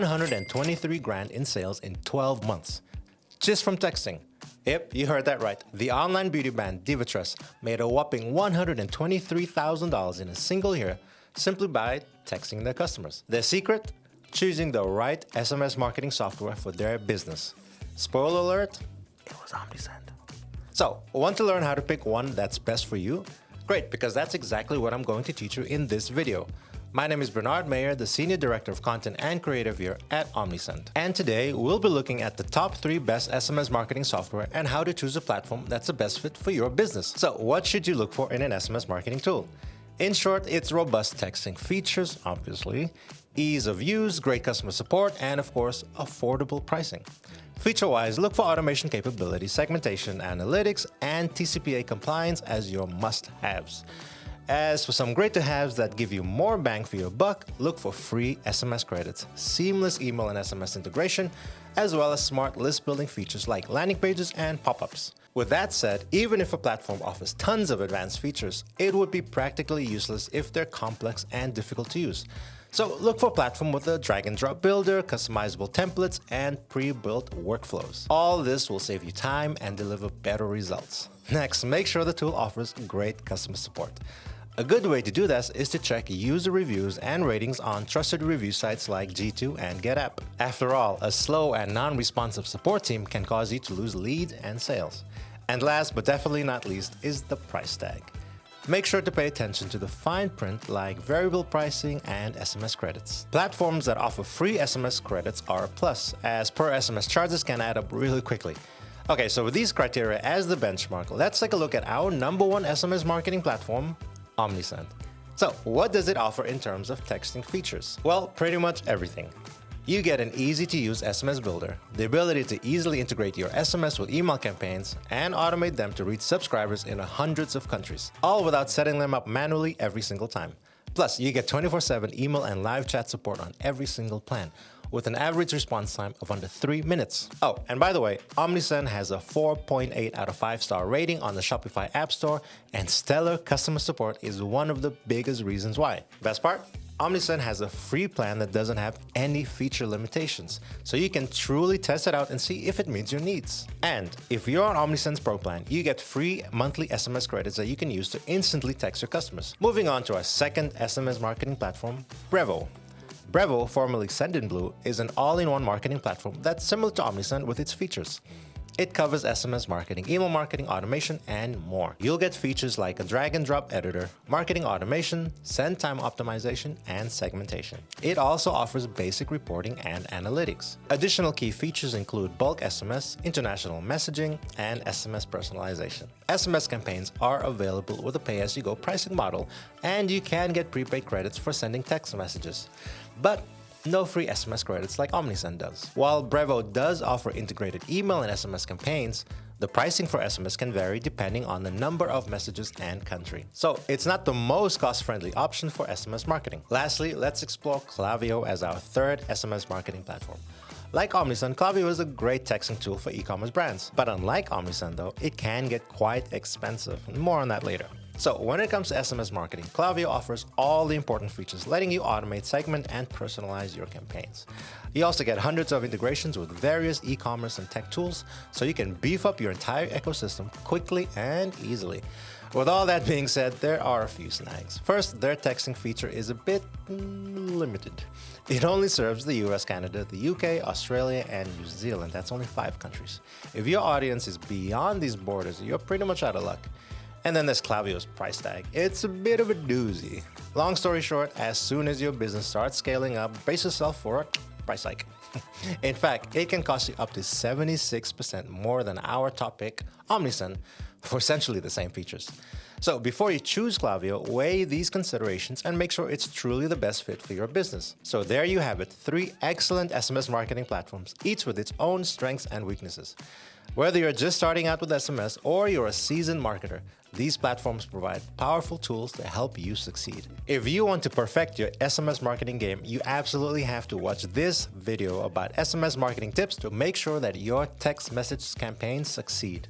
123 grand in sales in 12 months. Just from texting. Yep, you heard that right. The online beauty brand Divatress made a whopping $123,000 in a single year simply by texting their customers. Their secret? Choosing the right SMS marketing software for their business. Spoiler alert, it was Omnisend. So, want to learn how to pick one that's best for you? Great, because that's exactly what I'm going to teach you in this video. My name is Bernard Mayer, the Senior Director of Content and Creative here at Omnisend. And today, we'll be looking at the top 3 best SMS marketing software and how to choose a platform that's the best fit for your business. So, what should you look for in an SMS marketing tool? In short, it's robust texting features, obviously, ease of use, great customer support, and of course, affordable pricing. Feature-wise, look for automation capabilities, segmentation, analytics, and TCPA compliance as your must-haves. As for some great to-haves that give you more bang for your buck, look for free SMS credits, seamless email and SMS integration, as well as smart list-building features like landing pages and pop-ups. With that said, even if a platform offers tons of advanced features, it would be practically useless if they're complex and difficult to use. So look for a platform with a drag-and-drop builder, customizable templates, and pre-built workflows. All this will save you time and deliver better results. Next, make sure the tool offers great customer support. A good way to do this is to check user reviews and ratings on trusted review sites like G2 and GetApp. After all, a slow and non-responsive support team can cause you to lose leads and sales. And last but definitely not least is the price tag. Make sure to pay attention to the fine print like variable pricing and SMS credits. Platforms that offer free SMS credits are a plus, as per SMS charges can add up really quickly. Okay, so with these criteria as the benchmark, let's take a look at our #1 SMS marketing platform, Omnisend. So, what does it offer in terms of texting features? Well, pretty much everything. You get an easy-to-use SMS builder, the ability to easily integrate your SMS with email campaigns, and automate them to reach subscribers in hundreds of countries, all without setting them up manually every single time. Plus, you get 24/7 email and live chat support on every single plan, with an average response time of under 3 minutes. Oh, and by the way, Omnisend has a 4.8 out of 5-star rating on the Shopify App Store, and stellar customer support is one of the biggest reasons why. Best part? Omnisend has a free plan that doesn't have any feature limitations, so you can truly test it out and see if it meets your needs. And if you're on Omnisend's Pro plan, you get free monthly SMS credits that you can use to instantly text your customers. Moving on to our second SMS marketing platform, Brevo. Brevo, formerly Sendinblue, is an all-in-one marketing platform that's similar to Omnisend with its features. It covers SMS marketing, email marketing, automation, and more. You'll get features like a drag-and-drop editor, marketing automation, send time optimization, and segmentation. It also offers basic reporting and analytics. Additional key features include bulk SMS, international messaging, and SMS personalization. SMS campaigns are available with a pay-as-you-go pricing model, and you can get prepaid credits for sending text messages. But no free SMS credits like Omnisend does. While Brevo does offer integrated email and SMS campaigns, the pricing for SMS can vary depending on the number of messages and country. So it's not the most cost-friendly option for SMS marketing. Lastly, let's explore Klaviyo as our third SMS marketing platform. Like Omnisend, Klaviyo is a great texting tool for e-commerce brands. But unlike Omnisend though, it can get quite expensive. More on that later. So when it comes to SMS marketing, Klaviyo offers all the important features, letting you automate, segment, and personalize your campaigns. You also get hundreds of integrations with various e-commerce and tech tools, so you can beef up your entire ecosystem quickly and easily. With all that being said, there are a few snags. First, their texting feature is a bit limited. It only serves the US, Canada, the UK, Australia, and New Zealand. That's only 5 countries. If your audience is beyond these borders, you're pretty much out of luck. And then there's Klaviyo's price tag. It's a bit of a doozy. Long story short, as soon as your business starts scaling up, brace yourself for a price hike. In fact, it can cost you up to 76% more than our top pick, Omnisend, for essentially the same features. So before you choose Klaviyo, weigh these considerations and make sure it's truly the best fit for your business. So there you have it, 3 excellent SMS marketing platforms, each with its own strengths and weaknesses. Whether you're just starting out with SMS or you're a seasoned marketer, these platforms provide powerful tools to help you succeed. If you want to perfect your SMS marketing game, you absolutely have to watch this video about SMS marketing tips to make sure that your text message campaigns succeed.